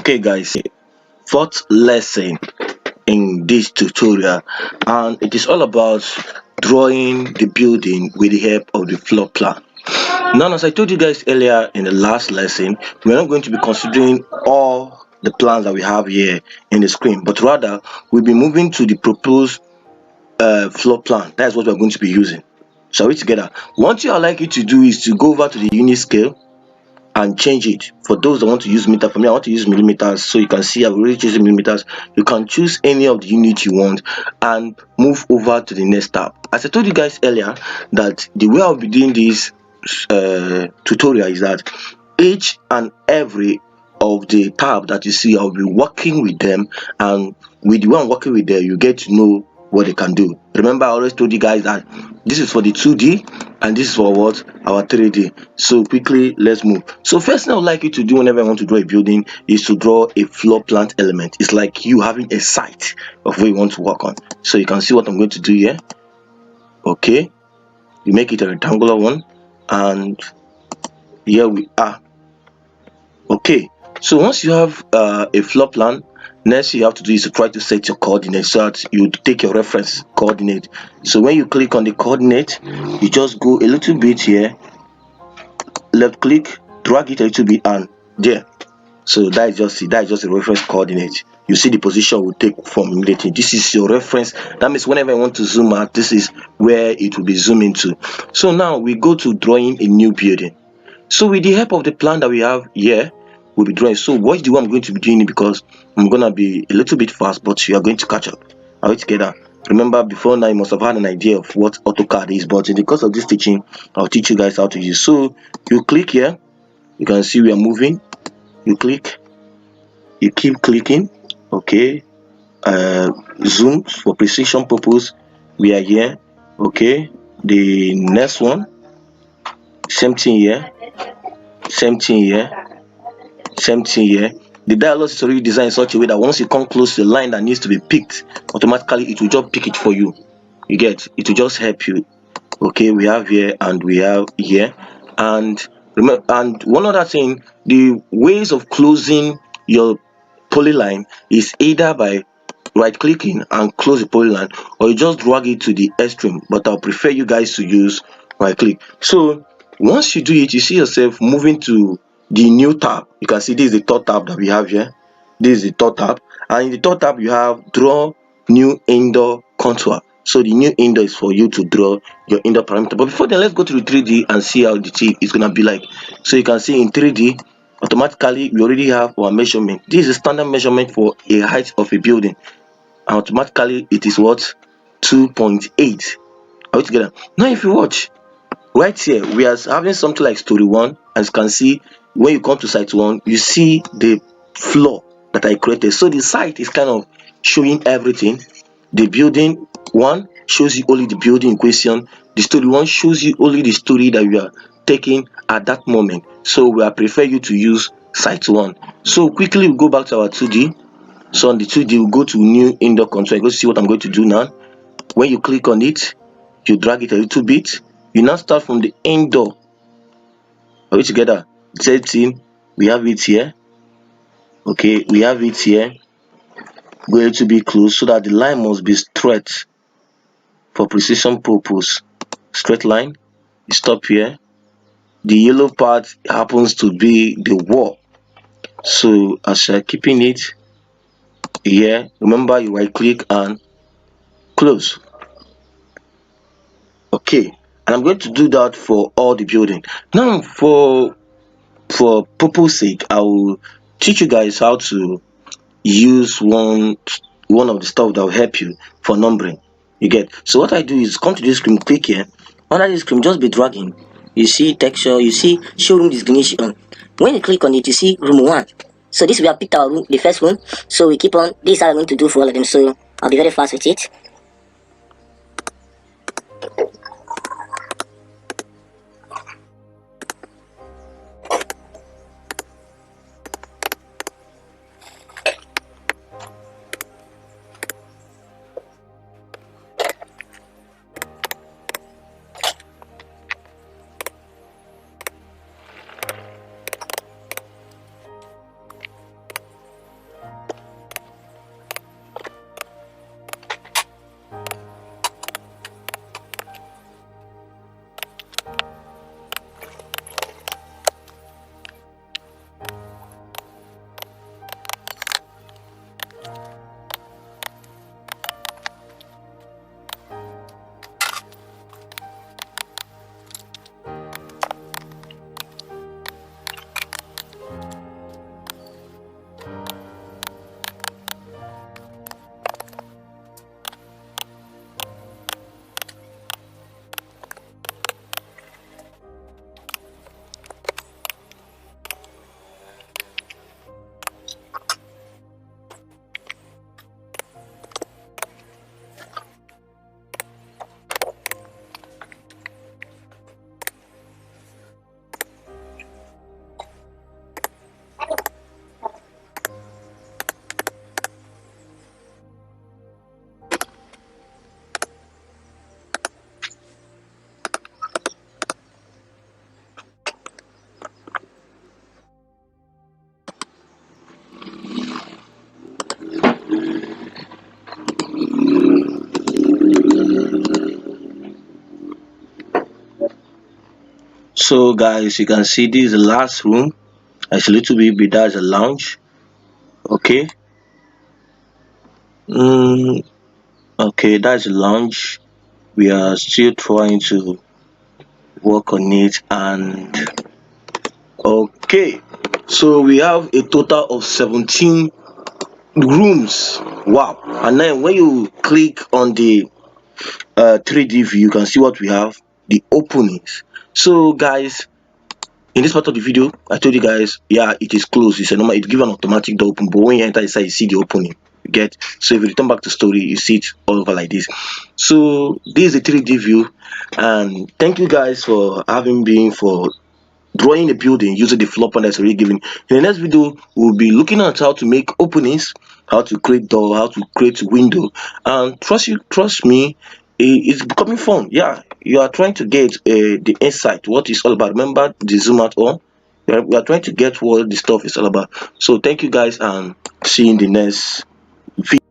Okay guys, fourth lesson in this tutorial, and it is all about drawing the building with the help of the floor plan. Now, as I told you guys earlier in the last lesson, we're not going to be considering all the plans that we have here in the screen, but rather we'll be moving to the proposed floor plan. That's what we're going to be using. Shall we together? One thing I'd like you to do is to go over to the unit scale and change it. For those that want to use meter, for me I want to use millimeters, so you can see I've already chosen millimeters. You can choose any of the units you want and move over to the next tab. As I told you guys earlier, that the way I'll be doing this tutorial is that each and every of the tab that you see, I'll be working with them, and with the one working with them, you get to know what they can do. Remember, I always told you guys that this is for the 2D and this is for what, our 3D. So quickly, let's move. So first thing I would like you to do whenever I want to draw a building is to draw a floor plan element. It's like you having a site of where you want to work on. So you can see what I'm going to do here. Okay, you make it a rectangular one, and here we are. Okay, so once you have a floor plan, next you have to do is to try to set your coordinates, so that you take your reference coordinate. So when you click on the coordinate, you just go a little bit here, left click, drag it a little bit, and there. So that is just the reference coordinate. You see the position will take from immediately. This is your reference. That means whenever I want to zoom out, this is where it will be zooming to. So now we go to drawing a new building. So with the help of the plan that we have here, we'll be drawing. So watch the way I'm going to be doing it, because I'm gonna be a little bit fast, but you are going to catch up. Are we together? Remember, before now you must have had an idea of what AutoCAD is, but in the course of this teaching, I'll teach you guys how to use. So you click here, you can see we are moving. You click, you keep clicking. Okay, zoom for precision purpose. We are here. Okay, the next one, same thing here, same thing here, same thing here. The dialux is already designed in such a way that once you come close to the line that needs to be picked, automatically it will just pick it for you. You get it will just help you. Okay, we have here and we have here. And remember, and one other thing, the ways of closing your polyline is either by right clicking and close the polyline, or you just drag it to the extreme, but I'll prefer you guys to use right click. So once you do it, you see yourself moving to the new tab. You can see this is the third tab that we have here. This is the third tab, and in the third tab you have draw new indoor contour. So the new indoor is for you to draw your indoor parameter. But before then, let's go to the 3D and see how the thing is gonna be like. So you can see in 3D, automatically we already have our measurement. This is standard measurement for a height of a building, and automatically it is what, 2.8. Are we together? Now if you watch right here, we are having something like story 1. As you can see, when you come to site 1, you see the floor that I created. So the site is kind of showing everything. The building 1 shows you only the building in question. The story 1 shows you only the story that we are taking at that moment. So we prefer you to use site 1. So quickly we go back to our 2D. So on the 2D, we'll go to new indoor control. Go see what I'm going to do now. When you click on it, you drag it a little bit. You now start from the indoor. Are we together? Same thing. We have it here. Okay, we have it here. Go a little bit close so that the line must be straight for precision purpose. Straight line. You stop here. The yellow part happens to be the wall. So as you're keeping it here, remember you right click and close. Okay, and I'm going to do that for all the building. Now for purpose sake, I will teach you guys how to use one of the stuff that will help you for numbering. You get? So what I do is come to this screen, click here. Under this screen, just be dragging. You see texture, you see showroom designation. When you click on it, you see room 1. So this we have picked our room, the first room. So we keep on. This is how I'm going to do for all of them. So I'll be very fast with it. So guys, you can see this is the last room. It's a little bit, that's a lounge. Okay. mm, okay, that's a lounge. We are still trying to work on it. And okay, so we have a total of 17 rooms. Wow. And then when you click on the 3D view, you can see what we have, the openings. So guys, in this part of the video, I told you guys, yeah, it is closed. It's a normal, it gives an automatic door open, but when you enter inside, you see the opening. You get? So if you return back to story, you see it all over like this. So this is a 3D view, and thank you guys for having been for drawing a building using the floor plan that's already given. In the next video, we'll be looking at how to make openings, how to create door, how to create window. And trust me, it's becoming fun. Yeah, you are trying to get the insight what it's all about. Remember the zoom out on. We are trying to get what the stuff is all about. So thank you guys, and see you in the next video.